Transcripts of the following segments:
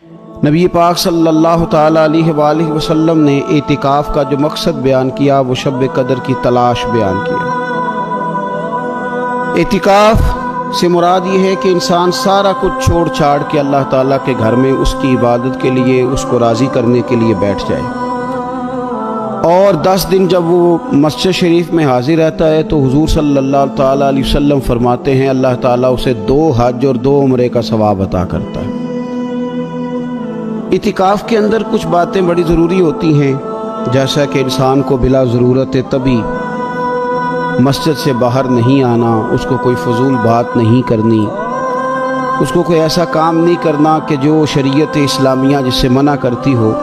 نبی پاک صلی اللہ تعالیٰ علیہ وآلہ وسلم نے اعتکاف کا جو مقصد بیان کیا وہ شب قدر کی تلاش بیان کیا۔ اعتکاف سے مراد یہ ہے کہ انسان سارا کچھ چھوڑ چھاڑ کے اللہ تعالیٰ کے گھر میں اس کی عبادت کے لیے، اس کو راضی کرنے کے لیے بیٹھ جائے، اور 10 دن جب وہ مسجد شریف میں حاضر رہتا ہے تو حضور صلی اللہ تعالیٰ علیہ وسلم فرماتے ہیں اللہ تعالیٰ اسے 2 حج اور 2 عمرے کا ثواب عطا کرتا ہے۔ اعتکاف کے اندر کچھ باتیں بڑی ضروری ہوتی ہیں، جیسا کہ انسان کو بلا ضرورت طبی مسجد سے باہر نہیں آنا، اس کو کوئی فضول بات نہیں کرنی، اس کو کوئی ایسا کام نہیں کرنا کہ جو شریعت اسلامیہ جس سے منع کرتی ہو۔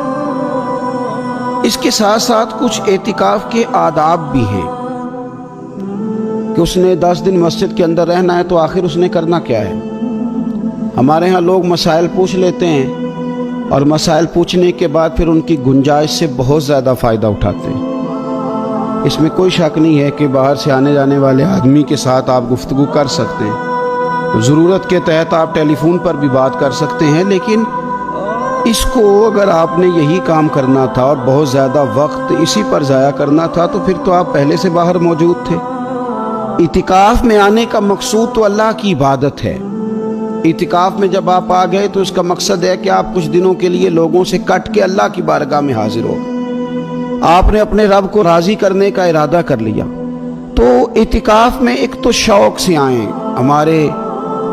اس کے ساتھ ساتھ کچھ اعتکاف کے آداب بھی ہیں کہ اس نے 10 دن مسجد کے اندر رہنا ہے تو آخر اس نے کرنا کیا ہے۔ ہمارے ہاں لوگ مسائل پوچھ لیتے ہیں اور مسائل پوچھنے کے بعد پھر ان کی گنجائش سے بہت زیادہ فائدہ اٹھاتے ہیں۔ اس میں کوئی شک نہیں ہے کہ باہر سے آنے جانے والے آدمی کے ساتھ آپ گفتگو کر سکتے ہیں، ضرورت کے تحت آپ ٹیلی فون پر بھی بات کر سکتے ہیں، لیکن اس کو اگر آپ نے یہی کام کرنا تھا اور بہت زیادہ وقت اسی پر ضائع کرنا تھا تو پھر تو آپ پہلے سے باہر موجود تھے۔ اعتکاف میں آنے کا مقصود تو اللہ کی عبادت ہے۔ اعتکاف میں جب آپ آ گئے تو اس کا مقصد ہے کہ آپ کچھ دنوں کے لیے لوگوں سے کٹ کے اللہ کی بارگاہ میں حاضر ہو، آپ نے اپنے رب کو راضی کرنے کا ارادہ کر لیا۔ تو اعتکاف میں ایک تو شوق سے آئیں۔ ہمارے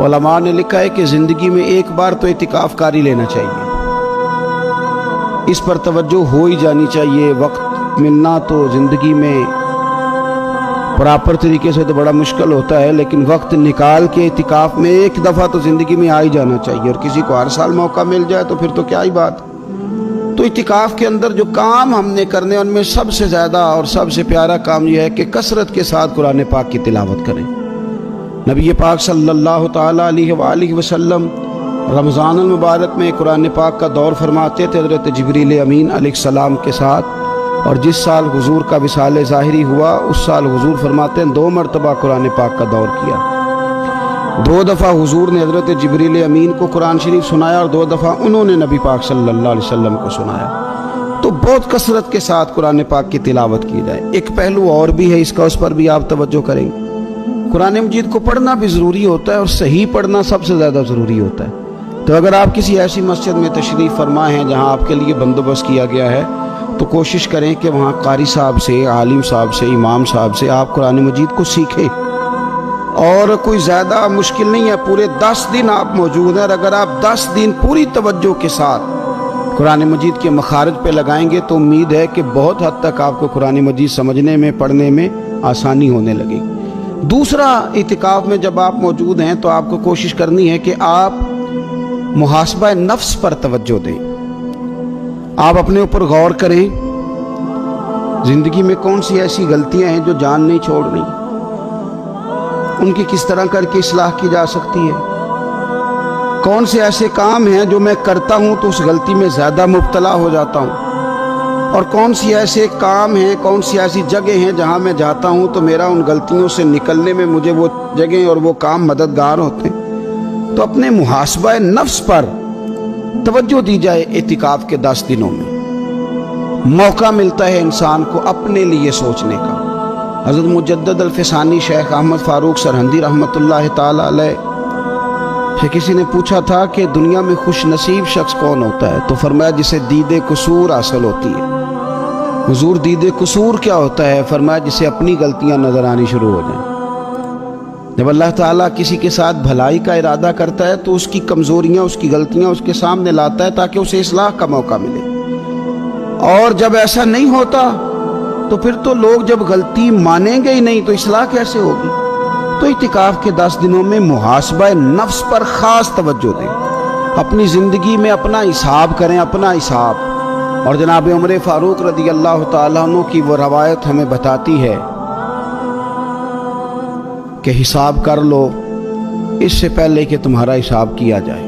علماء نے لکھا ہے کہ زندگی میں ایک بار تو اعتکاف کاری لینا چاہیے، اس پر توجہ ہو ہی جانی چاہیے۔ وقت ملنا تو زندگی میں پراپر طریقے سے تو بڑا مشکل ہوتا ہے، لیکن وقت نکال کے اعتکاف میں ایک دفعہ تو زندگی میں آ ہی جانا چاہیے، اور کسی کو ہر سال موقع مل جائے تو پھر تو کیا ہی بات۔ تو اعتکاف کے اندر جو کام ہم نے کرنے ان میں سب سے زیادہ اور سب سے پیارا کام یہ ہے کہ کثرت کے ساتھ قرآن پاک کی تلاوت کریں۔ نبی پاک صلی اللہ تعالیٰ علیہ وآلہ وسلم رمضان المبارک میں قرآن پاک کا دور فرماتے تھے حضرت جبریل امین علیہ السلام کے ساتھ، اور جس سال حضور کا وصال ظاہری ہوا اس سال حضور فرماتے ہیں 2 مرتبہ قرآن پاک کا دور کیا۔ 2 دفعہ حضور نے حضرت جبریل امین کو قرآن شریف سنایا اور 2 دفعہ انہوں نے نبی پاک صلی اللہ علیہ وسلم کو سنایا۔ تو بہت کثرت کے ساتھ قرآن پاک کی تلاوت کی جائے۔ ایک پہلو اور بھی ہے اس کا، اس پر بھی آپ توجہ کریں گے۔ قرآن مجید کو پڑھنا بھی ضروری ہوتا ہے اور صحیح پڑھنا سب سے زیادہ ضروری ہوتا ہے۔ تو اگر آپ کسی ایسی مسجد میں تشریف فرما ہیں جہاں آپ کے لیے بندوبست کیا گیا ہے تو کوشش کریں کہ وہاں قاری صاحب سے، عالم صاحب سے، امام صاحب سے آپ قرآن مجید کو سیکھیں، اور کوئی زیادہ مشکل نہیں ہے۔ پورے 10 دن آپ موجود ہیں، اور اگر آپ 10 دن پوری توجہ کے ساتھ قرآن مجید کے مخارج پہ لگائیں گے تو امید ہے کہ بہت حد تک آپ کو قرآن مجید سمجھنے میں، پڑھنے میں آسانی ہونے لگے۔ دوسرا، اعتکاف میں جب آپ موجود ہیں تو آپ کو کوشش کرنی ہے کہ آپ محاسبہ نفس پر توجہ دیں۔ آپ اپنے اوپر غور کریں، زندگی میں کون سی ایسی غلطیاں ہیں جو جان نہیں چھوڑنی، ان کی کس طرح کر کے اصلاح کی جا سکتی ہے، کون سے ایسے کام ہیں جو میں کرتا ہوں تو اس غلطی میں زیادہ مبتلا ہو جاتا ہوں، اور کون سی ایسے کام ہیں، کون سی ایسی جگہ ہیں جہاں میں جاتا ہوں تو میرا ان غلطیوں سے نکلنے میں مجھے وہ جگہیں اور وہ کام مددگار ہوتے ہیں۔ تو اپنے محاسبہ نفس پر توجہ دی جائے۔ اعتکاف کے 10 دنوں میں موقع ملتا ہے انسان کو اپنے لیے سوچنے کا۔ حضرت مجدد الفسانی شیخ احمد فاروق سرہندی رحمۃ اللہ تعالی علیہ سے کسی نے پوچھا تھا کہ دنیا میں خوش نصیب شخص کون ہوتا ہے، تو فرمایا جسے دید قصور حاصل ہوتی ہے۔ حضور دید قصور کیا ہوتا ہے؟ فرمایا جسے اپنی غلطیاں نظر آنی شروع ہو جائیں۔ جب اللہ تعالیٰ کسی کے ساتھ بھلائی کا ارادہ کرتا ہے تو اس کی کمزوریاں، اس کی غلطیاں اس کے سامنے لاتا ہے تاکہ اسے اصلاح کا موقع ملے، اور جب ایسا نہیں ہوتا تو پھر تو لوگ جب غلطی مانیں گے ہی نہیں تو اصلاح کیسے ہوگی؟ تو اعتکاف کے 10 دنوں میں محاسبہ نفس پر خاص توجہ دیں، اپنی زندگی میں اپنا حساب کریں، اپنا حساب۔ اور جناب عمر فاروق رضی اللہ تعالیٰ عنہ کی وہ روایت ہمیں بتاتی ہے کہ حساب کر لو اس سے پہلے کہ تمہارا حساب کیا جائے۔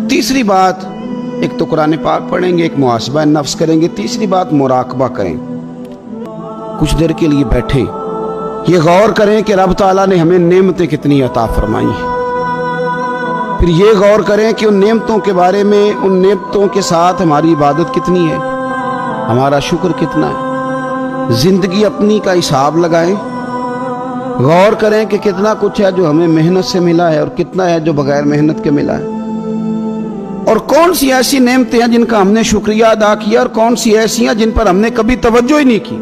تیسری بات، ایک تو قرآن پاک پڑھیں گے، ایک محاسبہ نفس کریں گے، تیسری بات مراقبہ کریں۔ کچھ دیر کے لیے بیٹھیں، یہ غور کریں کہ رب تعالیٰ نے ہمیں نعمتیں کتنی عطا فرمائی ہیں، پھر یہ غور کریں کہ ان نعمتوں کے بارے میں، ان نعمتوں کے ساتھ ہماری عبادت کتنی ہے، ہمارا شکر کتنا ہے۔ زندگی اپنی کا حساب لگائیں، غور کریں کہ کتنا کچھ ہے جو ہمیں محنت سے ملا ہے اور کتنا ہے جو بغیر محنت کے ملا ہے، اور کون سی ایسی نعمتیں ہیں جن کا ہم نے شکریہ ادا کیا اور کون سی ایسی ہیں جن پر ہم نے کبھی توجہ ہی نہیں کی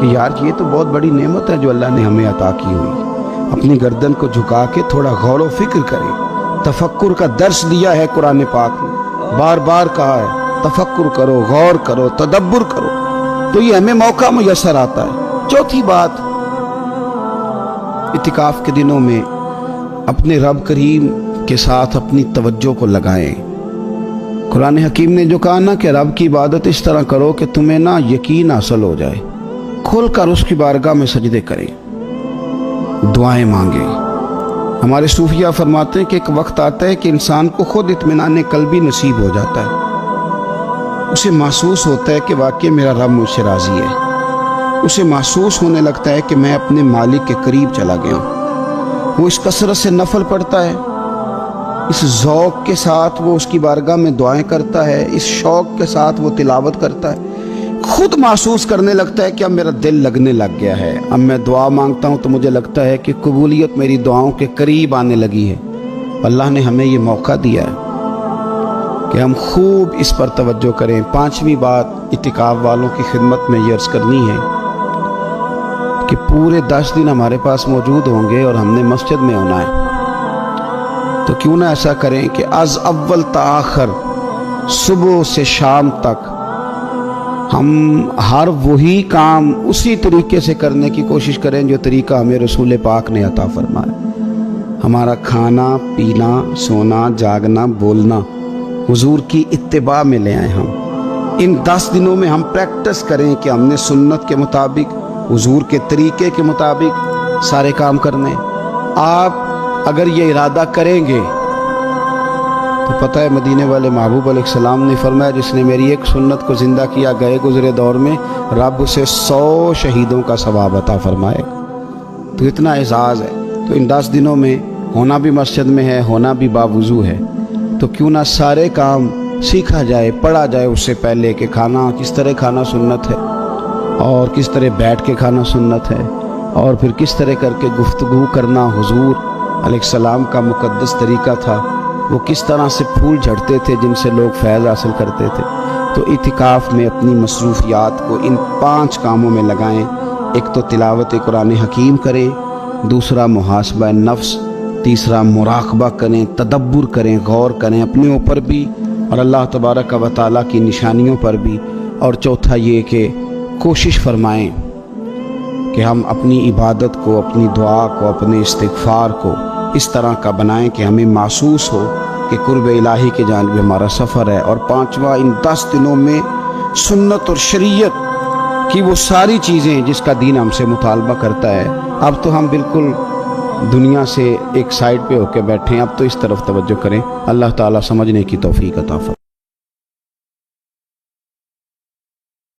کہ یار یہ تو بہت بڑی نعمت ہے جو اللہ نے ہمیں عطا کی ہوئی۔ اپنی گردن کو جھکا کے تھوڑا غور و فکر کریں۔ تفکر کا درس دیا ہے قرآن پاک نے، بار بار کہا ہے تفکر کرو، غور کرو، تدبر کرو، تو یہ ہمیں موقع میسر آتا ہے۔ چوتھی بات، اعتکاف کے دنوں میں اپنے رب کریم کے ساتھ اپنی توجہ کو لگائیں۔ قرآن حکیم نے جو کہا نا کہ رب کی عبادت اس طرح کرو کہ تمہیں نا یقین حاصل ہو جائے، کھول کر اس کی بارگاہ میں سجدے کریں، دعائیں مانگیں۔ ہمارے صوفیہ فرماتے ہیں کہ ایک وقت آتا ہے کہ انسان کو خود اطمینان قلبی نصیب ہو جاتا ہے، اسے محسوس ہوتا ہے کہ واقعی میرا رب مجھ سے راضی ہے، اسے محسوس ہونے لگتا ہے کہ میں اپنے مالک کے قریب چلا گیا ہوں۔ وہ اس کثرت سے نفل پڑھتا ہے، اس ذوق کے ساتھ وہ اس کی بارگاہ میں دعائیں کرتا ہے، اس شوق کے ساتھ وہ تلاوت کرتا ہے، خود محسوس کرنے لگتا ہے کہ اب میرا دل لگنے لگ گیا ہے، اب میں دعا مانگتا ہوں تو مجھے لگتا ہے کہ قبولیت میری دعاؤں کے قریب آنے لگی ہے۔ اللہ نے ہمیں یہ موقع دیا ہے کہ ہم خوب اس پر توجہ کریں۔ پانچویں بات اعتکاف والوں کی خدمت میں یہ عرض کرنی ہے کہ پورے 10 دن ہمارے پاس موجود ہوں گے اور ہم نے مسجد میں ہونا ہے، تو کیوں نہ ایسا کریں کہ از اول تا آخر، صبح سے شام تک ہم ہر وہی کام اسی طریقے سے کرنے کی کوشش کریں جو طریقہ ہمیں رسول پاک نے عطا فرمایا۔ ہمارا کھانا پینا، سونا جاگنا، بولنا حضور کی اتباع میں لے آئیں۔ ہم ان 10 دنوں میں ہم پریکٹس کریں کہ ہم نے سنت کے مطابق، حضور کے طریقے کے مطابق سارے کام کرنے۔ آپ اگر یہ ارادہ کریں گے تو پتہ ہے مدینے والے محبوب علیہ السلام نے فرمایا جس نے میری ایک سنت کو زندہ کیا گئے گزرے دور میں رب اسے 100 شہیدوں کا ثواب عطا فرمائے۔ تو اتنا اعزاز ہے۔ تو ان 10 دنوں میں ہونا بھی مسجد میں ہے، ہونا بھی باوضو ہے، تو کیوں نہ سارے کام سیکھا جائے، پڑھا جائے اس سے پہلے کہ کھانا کس طرح کھانا سنت ہے، اور کس طرح بیٹھ کے کھانا سنت ہے، اور پھر کس طرح کر کے گفتگو کرنا حضور علیہ السلام کا مقدس طریقہ تھا، وہ کس طرح سے پھول جھڑتے تھے جن سے لوگ فیض حاصل کرتے تھے۔ تو اعتکاف میں اپنی مصروفیات کو ان 5 کاموں میں لگائیں۔ ایک تو تلاوت قرآن حکیم کریں، دوسرا محاسبہ نفس، تیسرا مراقبہ کریں، تدبر کریں، غور کریں اپنے اوپر بھی اور اللہ تبارک و تعالیٰ کی نشانیوں پر بھی، اور چوتھا یہ کہ کوشش فرمائیں کہ ہم اپنی عبادت کو، اپنی دعا کو، اپنے استغفار کو اس طرح کا بنائیں کہ ہمیں محسوس ہو کہ قرب الہی کے جانب ہمارا سفر ہے۔ اور 5واں، ان 10 دنوں میں سنت اور شریعت کی وہ ساری چیزیں جس کا دین ہم سے مطالبہ کرتا ہے۔ اب تو ہم بالکل دنیا سے ایک سائڈ پہ ہو کے بیٹھے ہیں، اب تو اس طرف توجہ کریں۔ اللہ تعالیٰ سمجھنے کی توفیق عطا فرمائے۔